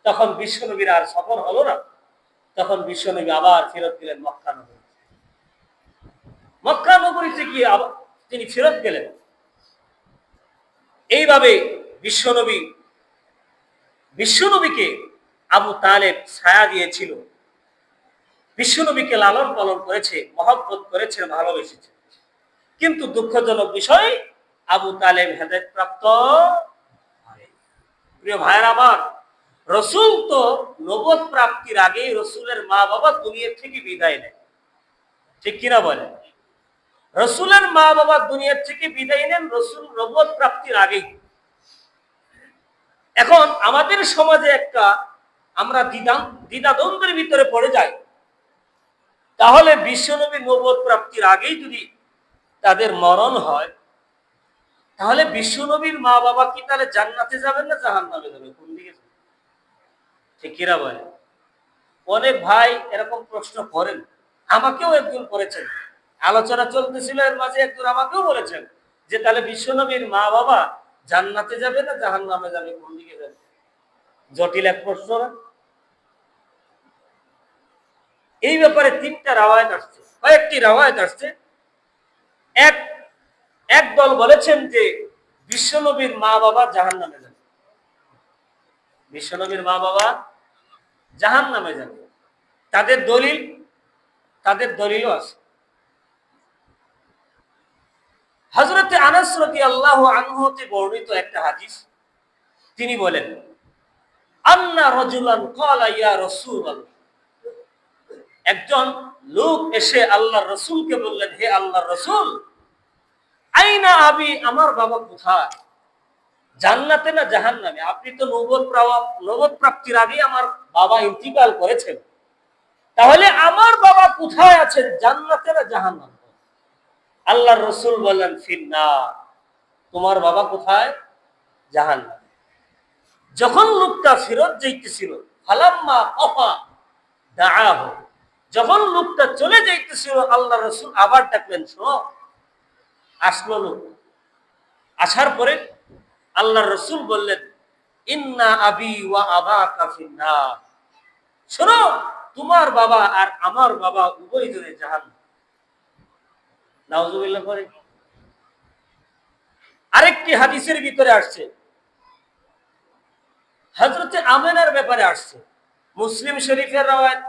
তখন বিশ্বনবীর আর সফর হলো না। তখন বিশ্বনবী আবার ফেরত দিলেন মক্কা নগরী। মক্কা নগরীতে গিয়ে আবার তিনি ফেরত গেলেন। এইভাবে বিশ্বনবী বিশ্বনবীকে আবু তালেব ছায়া দিয়েছিল, বিশ্বনবীকে লালন পালন করেছে, মহব্বত করেছে, ভালোবেসেছে। কিন্তু দুঃখজনক বিষয়, আবু তালেব হেদায়েত প্রাপ্ত। প্রিয় ভাইয়ের আমার, রসুল তো নবুয়ত প্রাপ্তির আগেই রসুলের মা বাবা দুনিয়া থেকে বিদায় নেয়, ঠিক কিনা বলেন? রসুলের মা বাবা দুনিয়া থেকে বিদায় নেন রসুল নবুয়ত প্রাপ্তির আগেই। এখন আমাদের সমাজে একটা আমরা দ্বিধাদ্বন্দ্বের ভিতরে পড়ে যাই, তাহলে বিশ্বনবী নবুয়ত প্রাপ্তির আগেই যদি তাদের মরণ হয়, তাহলে বিশ্বনবীর মা বাবা কি তাহলে জান্নাতে যাবেন না জাহান্নামে যাবেন? কোন দিকে? ঠিক কিনা বলে? অনেক ভাই এরকম প্রশ্ন করেন, আমাকেও একজন করেছেন, আলোচনা চলতেছিল এর মাঝে একজন আমাকেও বলেছেন যে তাহলে বিশ্বনবীর মা বাবা জান্নাতে যাবে না জাহান্নামে যাবে, কোন দিকে যাবে? জটিল এক প্রশ্ন না? এই ব্যাপারে তিনটা রাওয়ায়াত আসছে, কয়েকটি রাওয়ায়াত আসছে। এক দল বলেছেন যে বিশ্বনবীর মা বাবা জাহান্নামে যাবে, বিশ্বনবীর মা বাবা জাহান্নামে যাবে। তাদের দলিলও আছে। হযরতে আনাস রাদিয়াল্লাহু আনহু হতে বর্ণিত একটা হাদিস, তিনি বলেন, আন্না রাজুলান ক্বালা ইয়া রাসূলুল্লাহ, একজন লোক এসে আল্লাহর রাসূলকে বললেন, হে আল্লাহর রাসূল, আইনা আবি, আমার বাবা কোথায়? জান্নাতে না জাহান্নামে? আপনি তো নবুয়ত প্রাপ্তির আগে আমার বাবা ইন্তিকাল করেছেন, তাহলে আমার বাবা কোথায় আছেন, জান্নাতে না জাহান্নামে? আল্লাহর রাসূল বললেন, ফিন্নার, তোমার বাবা কোথায়? জাহান্নামে। যখন লোকটা ফেরত যাইতেছিল, ফালাম্মা কফা দাআহু, যখন লোকটা চলে যাইতেছিল আল্লাহর রাসূল আবার ডাকলেন, শোনো। আসলো লোক, আসার পরে আল্লাহর রাসূল বললেন, ইন্না আবি ওয়া আবাকা ফিন্নার, শোনো, তোমার বাবা আর আমার বাবা উভয় জনে জাহান্নামে। নাউজুবিল্লাহ করে। আরেকটি হাদিসের ভিতরে আসছে, হযরতে আমেনার ব্যাপারে আসছে, মুসলিম শরীফের রাওয়ায়াত।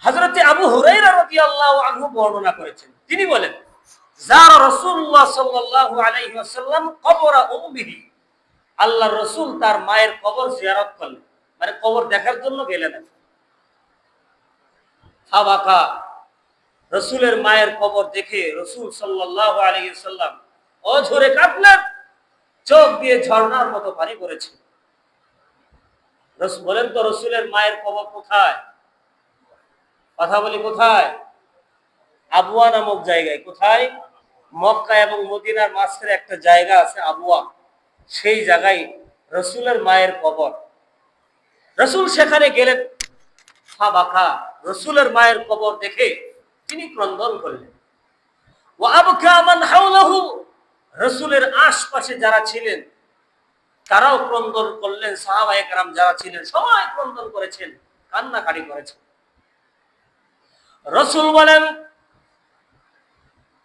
হযরতে আবু হুরায়রা রাদিয়াল্লাহু আনহু বর্ণনা করেছেন, তিনি বলেন, যারা রাসূলুল্লাহ সাল্লাল্লাহু আলাইহি ওয়াসাল্লাম কবর উম্মিহি, আল্লাহর রাসূল তার মায়ের কবর জিয়ারত করলেন, মানে কবর দেখার জন্য গেলেন। ফাবাকা, রাসূলের মায়ের কবর দেখে রাসূল সাল্লাল্লাহু আলাইহি ওয়াসাল্লাম অঝরে কাঁদলেন, চোখ দিয়ে ঝর্ণার মতো পানি পড়েছে। বলেন তো রাসূলের মায়ের কবর কোথায়? কথা বলি কোথায়? আবওয়া নামক জায়গায়। কোথায়? মক্কা এবং মদিনার মাঝখানে একটা জায়গা আছে আবওয়া, সেই জায়গায় রাসূলের মায়ের কবর। রাসূল সেখানে গেলেন, ফাবাকা, রাসূলের মায়ের কবর দেখে তিনি ক্রন্দন করলেন। ওয়া আবকা মান হাওলাহু, রাসূলের আশপাশে যারা ছিলেন তারাও ক্রন্দন করলেন, সাহাবায়ে কেরাম যারা ছিলেন সবাই ক্রন্দন করেছেন, কান্নাকাটি করেছেন। রাসূল বলেন,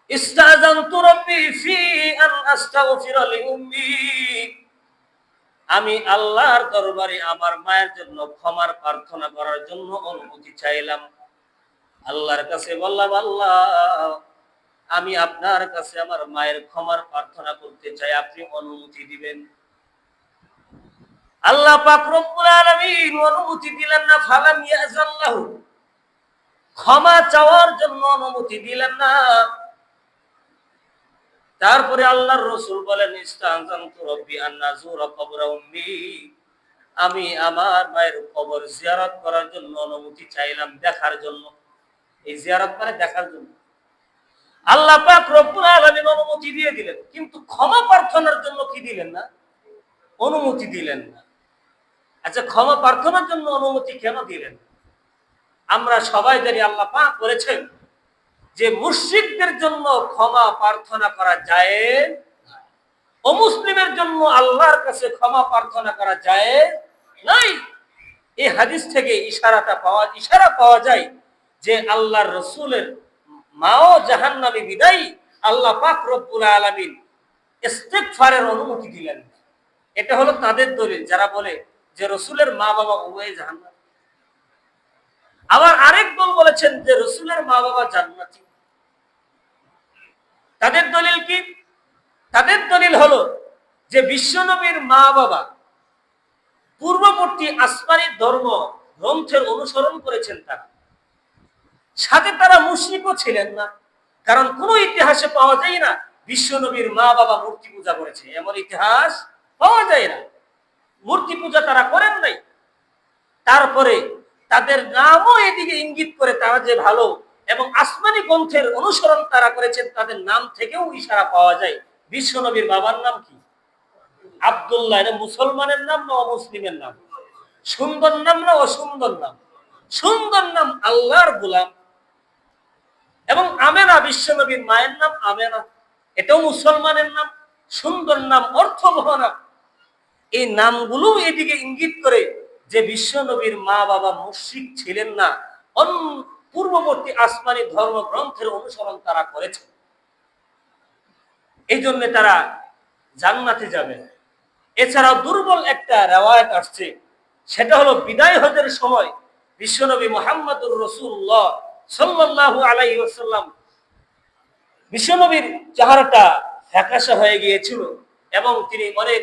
ইস্তাযানতু রাব্বি ফি আন আস্তাগফিরা লিউম্মি, আমি আল্লাহর দরবারে আমার মায়ের জন্য ক্ষমার প্রার্থনা করার জন্য অনুমতি চাইলাম। আল্লাহর কাছে বললাম, আল্লাহ, আমি আপনার কাছে আমার মায়ের ক্ষমার প্রার্থনা করতে চাই, আপনি অনুমতি দিবেন। আল্লাহ পাক রব্বুল আলামিন অনুমতি দিলেন না, ফালাম ইয়াযাল্লাহু, ক্ষমা চাওয়ার জন্য অনুমতি দিলেন না। তারপরে আল্লাহর রাসূল বলেন, ইস্তাযানতু রাব্বি আন নাযুরা কবরা উম্মি, আমি আমার মায়ের কবর জিয়ারত করার জন্য অনুমতি চাইলাম, দেখার জন্য। এই জিয়ারত মানে দেখার জন্য। আল্লাহ পাক রব্বুল আলামিন অনুমতি দিয়ে দিলেন, কিন্তু ক্ষমা প্রার্থনার জন্য কি দিলেন না? অনুমতি দিলেন না। আচ্ছা, ক্ষমা প্রার্থনার জন্য অনুমতি কেন দিলেন? আমরা সবাই জানি আল্লাহ পাক বলেছেন যে মুশরিকদের জন্য ক্ষমা প্রার্থনা করা যায়, অমুসলিমের জন্য আল্লাহর কাছে ক্ষমা প্রার্থনা করা যায় নাই। এই হাদিস থেকে ইশারা পাওয়া যায় যে আল্লাহর রাসূলের মাও জাহান্নামী বিদায়ী আল্লাহ পাক রব্বুল আলামিন ইস্তেগফারের অনুমতি দিলেন না। এটা হলো তাদের দলিল যারা বলে যে রসুলের মা বাবা উভয় জাহান্নামী। আবার আরেক দল বলেছেন যে রসুলের মা বাবা জান্নাতি। তাদের দলিল কি? তাদের দলিল হলো যে বিশ্বনবীর মা বাবা পূর্ববর্তী আসমানি ধর্ম গ্রন্থের অনুসরণ করেছেন, তারা সাথে তারা মুশরিকও ছিলেন না। কারণ কোন ইতিহাসে পাওয়া যায় না বিশ্বনবীর মা বাবা মূর্তি পূজা করেছে, এমন ইতিহাস পাওয়া যায় না। মূর্তি পূজা তারা করেন নাই। তারপরে তাদের নামও এদিকে ইঙ্গিত করে তারা যে ভালো এবং আসমানি গ্রন্থের অনুসরণ তারা করেছেন, তাদের নাম থেকেও ইশারা পাওয়া যায়। বিশ্বনবীর বাবার নাম কি? আব্দুল্লাহ। এটা মুসলমানের নাম না অমুসলিমের নাম? সুন্দর নাম না অসুন্দর নাম? সুন্দর নাম, আল্লাহর গোলাম। এবং আমেনা, বিশ্বনবীর মায়ের নাম আমেনা, এটাও মুসলমানের নাম, সুন্দর নাম, অর্থবহ নাম। এই নামগুলো এদিকে ইঙ্গিত করে যে বিশ্বনবীর মা বাবা মুশরিক ছিলেন না, পূর্ববর্তী আসমানি ধর্মগ্রন্থের অনুসরণ তারা করেছে। এই জন্য তারা জান্নাতে যাবে। এছাড়াও দুর্বল একটা রিওয়ায়াত আসছে, সেটা হলো বিদায় হজের সময় বিশ্বনবী মুহাম্মদুর রাসূলুল্লাহ সাল্লাল্লাহু আলাইহি ওয়াসাল্লাম, বিশ্বনবীর চেহারাটা ফ্যাকাশে হয়ে গিয়েছিল এবং তিনি অনেক,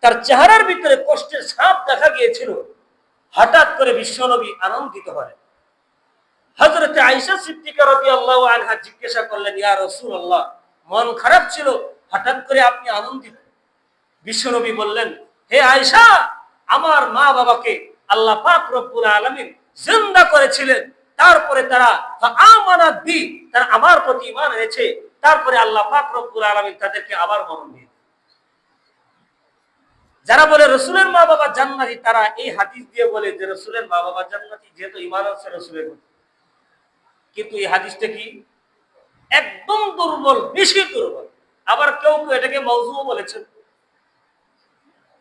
তার চেহারার ভিতরে কষ্টের ছাপ দেখা গিয়েছিল। হঠাৎ করে বিশ্বনবী আনন্দিত হয়। হযরত আয়েশা সিদ্দিকা রাদিয়াল্লাহু আনহা জিজ্ঞাসা করলেন, ইয়া রাসূলুল্লাহ, মন খারাপ ছিল, হঠাৎ করে আপনি আনন্দিত? বিশ্বনবী বললেন, হে আয়েশা, আমার মা বাবাকে আল্লাহ পাক রব্বুল আলামিন জিন্দা করেছিলেন, তারপরে তারা আমানাত বি, তারা আমার প্রতি ঈমান এনেছে, তারপরে আল্লাহ পাক রব্বুল আলামিন তাদেরকে আবার মরণ দিয়েছেন। যারা বলে রসুলের মা বাবা জান্নাতি, তারা এই হাদিস দিয়ে বলে যে রসুলের মা বাবা জান্নাতি, যেহেতু ঈমান আছে রসুলের প্রতি। কিন্তু এই হাদিসটা কি? একদম দুর্বল, বেশি দুর্বল। আবার কেউ কেউ এটাকে মওযু বলেছেন।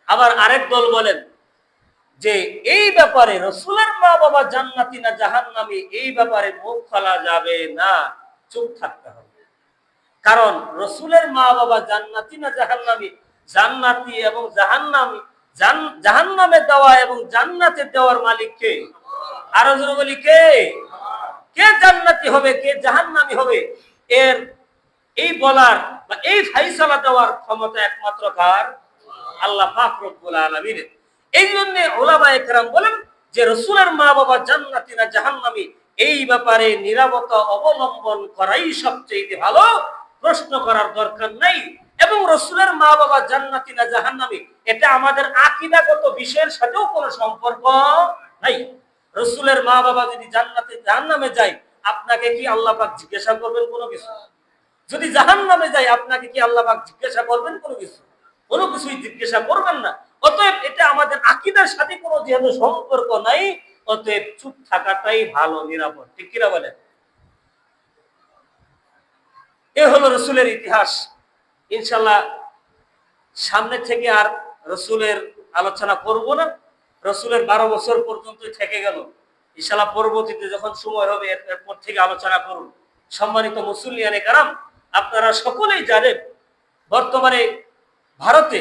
আবার আরেক দল বলেন যে এই ব্যাপারে রসুলের মা বাবা জান্নাতি না জাহান্নামী, এই ব্যাপারে মুখ খোলা যাবে না, চুপ থাকতে হবে। কারণ রসুলের মা বাবা জান্নাতি না জাহান্নামী, জান্নাতি এবং জাহান্নামী, জাহান্নামে দেওয়া এবং জান্নাতে দেওয়ার মালিক কে? আরো জোরে বলি, কে? কে জান্নাতি হবে, কে জাহান্নামী হবে, এর এই বলার বা এই ফাইসালা দেওয়ার ক্ষমতা একমাত্র কার? আল্লাহ পাক রব্বুল আলামিন। এই জন্য উলামায়ে কেরাম বলেন যে রসুলের মা বাবা জান্নাতি না জাহান্নামী, এই ব্যাপারে নীরবতা অবলম্বন করাই সবচেয়ে ভালো, প্রশ্ন করার দরকার নাই। এবং রসুলের মা বাবা জান্নাতি না জাহান্নামী, এটা আমাদের আকীদাগত বিষয়ের সাথেও কোনো সম্পর্ক নাই। রসুলের মা বাবা যদি জান্নাতে জাহান্নামে যায়, আপনাকে কি আল্লাহ পাক জিজ্ঞাসা করবেন কোনো কিছু? যদি জাহান্নামে যায়, আপনাকে কি আল্লাহ পাক জিজ্ঞাসা করবেন কোনো কিছু? কোনো কিছুই জিজ্ঞাসা করবেন না। অতএব এটা আমাদের আকীদার সাথে কোনো যেহেতু সম্পর্ক নাই, অতএব চুপ থাকাটাই ভালো, নিরাপদ। ঠিক কিনা বলেন? এ হলো রসুলের ইতিহাস। ইনশাল্লাহ সামনে থেকে আর রসুলের আলোচনা করব না। রসুলের 12 বছর পর্যন্ত থেকে গেল। ইনশাল্লাহ পরবর্তীতে যখন সময় হবে এরপর থেকে আলোচনা করুন। সম্মানিত মুসল্লিয়ানে কারাম, আপনারা সকলেই জানেন বর্তমানে ভারতে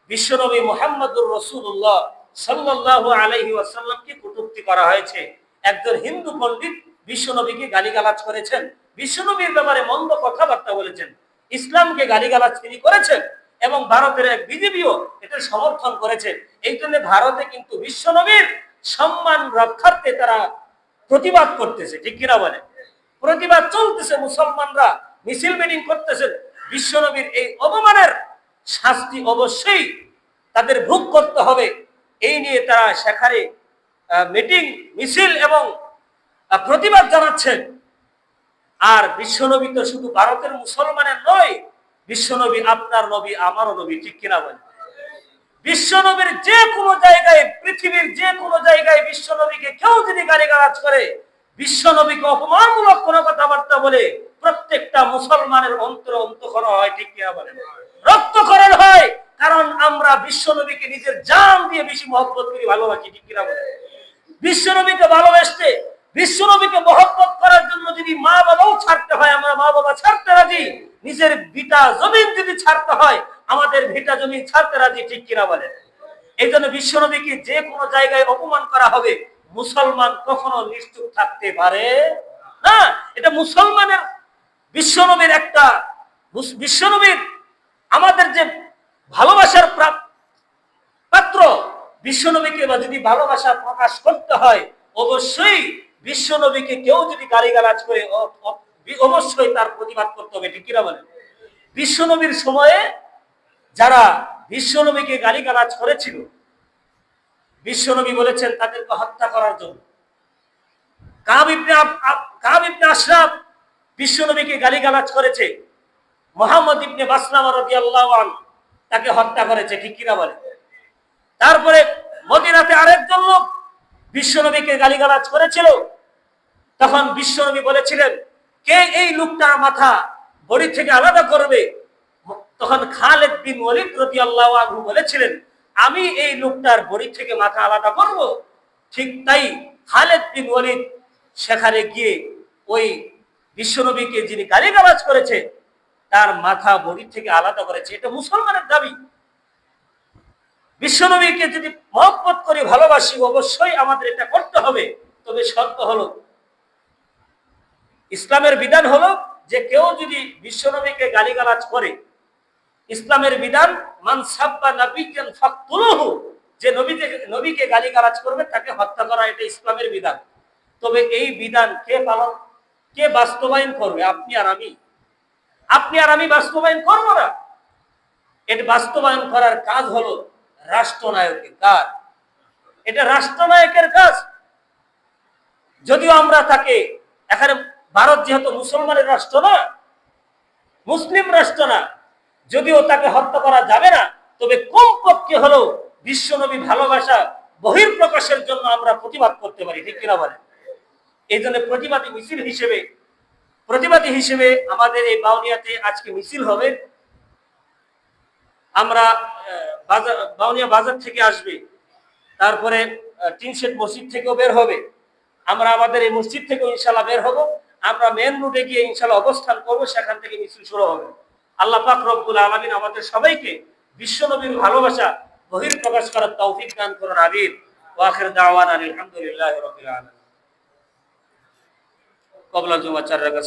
বিশ্বনবী মুহাম্মদুর রাসূলুল্লাহ সাল্লাল্লাহু আলাইহি ওয়াসাল্লামকে কটূক্তি করা হয়েছে। একজন হিন্দু পণ্ডিত বিশ্বনবীকে গালিগালাজ করেছেন, বিশ্বনবীর ব্যাপারে মন্দ কথাবার্তা বলেছেন, ইসলামকে গালিগালাজ তিনি করেছেন এবং ভারতের এক বিজেপিও এটা সমর্থন করেছে। এই জন্য ভারতে কিন্তু বিশ্বনবীর সম্মান রক্ষার্থে তারা প্রতিবাদ করতেছে। ঠিক কিনা বলে? প্রতিবাদ চলতেছে, মুসলমানরা মিছিল মিটিং করতেছেন। বিশ্বনবীর এই অপমানের শাস্তি অবশ্যই তাদের ভোগ করতে হবে, এই নিয়ে তারা সেখানে মিটিং, মিছিল এবং প্রতিবাদ জানাচ্ছেন। আর বিশ্বনবী তো শুধু ভারতের মুসলমানের নয়, বিশ্বনবী আপনার নবী, আমারও নবী। ঠিক কিনা বলে? বিশ্বনবীর যে কোনো জায়গায়, পৃথিবীর যে কোনো জায়গায় বিশ্বনবীকে কেউ যদি গালিগালাজ করে, বিশ্বনবীকে অপমানমূলক কোনো কথাবার্তা বলে, প্রত্যেকটা মুসলমানের অন্তঃকরণ হয়। ঠিক কিনা বলে? রক্তক্ষরণ হয়। কারণ আমরা বিশ্বনবীকে নিজের জান দিয়ে বেশি মহব্বত করি, ভালোবাসি। ঠিক কিনা বলে? বিশ্বনবীকে ভালোবাসতে, বিশ্বনবীকে মহব্বত করার জন্য যদি মা বাবাও ছাড়তে হয়, আমরা মা বাবা ছাড়তে রাজি। নিজের ভিটা জমিন যদি ছাড়তে হয় আমাদের ভিটা জমিন ছাড়তে রাজি, ঠিক কিনা বলেন? এই জন্য বিশ্বনবীকে যে কোনো জায়গায় অপমান করা হবে, মুসলমান কখনো নিশ্চুপ থাকতে পারে না। এটা মুসলমানের বিশ্বনবীর একটা, বিশ্বনবীর আমাদের যে ভালোবাসার পাত্র, বিশ্বনবীকে যদি ভালোবাসা প্রকাশ করতে হয় অবশ্যই বিশ্বনবীকে কেউ যদি গালিগালাজ করে অবশ্যই তার প্রতিবাদ করতে হবে, ঠিক কিনা বলেন? বিশ্বনবীর সময়ে যারা বিশ্বনবীকে গালিগালাজ করেছিল, বিশ্বনবী বলেছেন তাদেরকে হত্যা করার জন্য। কাব ইবনে আশরাফ বিশ্বনবীকে গালিগালাজ করেছে, মুহাম্মদ ইবনে মাসলামা রাদিয়াল্লাহু আনহু তাকে হত্যা করেছে, ঠিক কিনা বলে? তারপরে মদিনাতে আরেকজন লোক বিশ্বনবীকে গালিগালাজ করেছিল, তখন বিশ্বনবী বলেছিলেন কে এই লোকটার মাথা বডি থেকে আলাদা করবে? তখন খালিদ বিন ওয়ালিদ রাদিয়াল্লাহু আনহু বলেছিলেন আমি এই লোকটার বডি থেকে মাথা আলাদা করব। ঠিক তাই খালিদ বিন ওয়ালিদ সেখানে গিয়ে ওই বিশ্বনবীকে যিনি গালিগালাজ করেছে তার মাথা বডি থেকে আলাদা করেছে। এটা মুসলমানের দাবি। বিশ্বনবীকে যদি মহব্বত করি, ভালোবাসি, অবশ্যই আমাদের এটা করতে হবে। তবে শর্ত হলো, ইসলামের বিধান হলো যে কেউ যদি বিশ্বনবীকে গালিগালাজ করে, ইসলামের বিধান মান সাব্বা নাবিয়ান ফাকতুলুহু, যে নবীকে গালিগালাজ করবে তাকে হত্যা করা, এটা ইসলামের বিধান। তবে এই বিধান কে বাস্তবায়ন করবে? আপনি আর আমি বাস্তবায়ন করব না। এটা বাস্তবায়ন করার কাজ হলো রাষ্ট্রনায়কের কাজ। এটা রাষ্ট্রনায়কের কাজ। যদিও আমরা তাকে, এখানে ভারত যেহেতু মুসলমানের রাষ্ট্র না, মুসলিম রাষ্ট্র না, যদিও তাকে হত্যা করা যাবে না, তবে কমপক্ষে হলেও বিশ্বনবী ভালোবাসা বহিঃপ্রকাশের জন্য আমরা প্রতিবাদ করতে পারি, ঠিক কিনা বলেন? এই জন্য প্রতিবাদী হিসেবে আমাদের এই বাউনিয়াতে আজকে মিছিল হবে। আমরা বাউনিয়া বাজার থেকে আসবে, তারপরে টিনশেড মসজিদ থেকেও বের হবে, আমরা আমাদের এই মসজিদ থেকেও ইনশাল্লাহ বের হব। আমরা মেন রোডে গিয়ে ইনশাল্লাহ অবস্থান করব, সেখান থেকে মিছিল শুরু হবে। আল্লাহ পাক রব্বুল আলামিন আমাদের সবাইকে বিশ্বনবীর ভালোবাসা বহিঃপ্রকাশ করার তৌফিক দান করুন, আমিন। ওয়া আখির দাওয়ানা আলহামদুলিল্লাহি রাব্বিল আলামিন। কবলা জুমা 4 রাকাত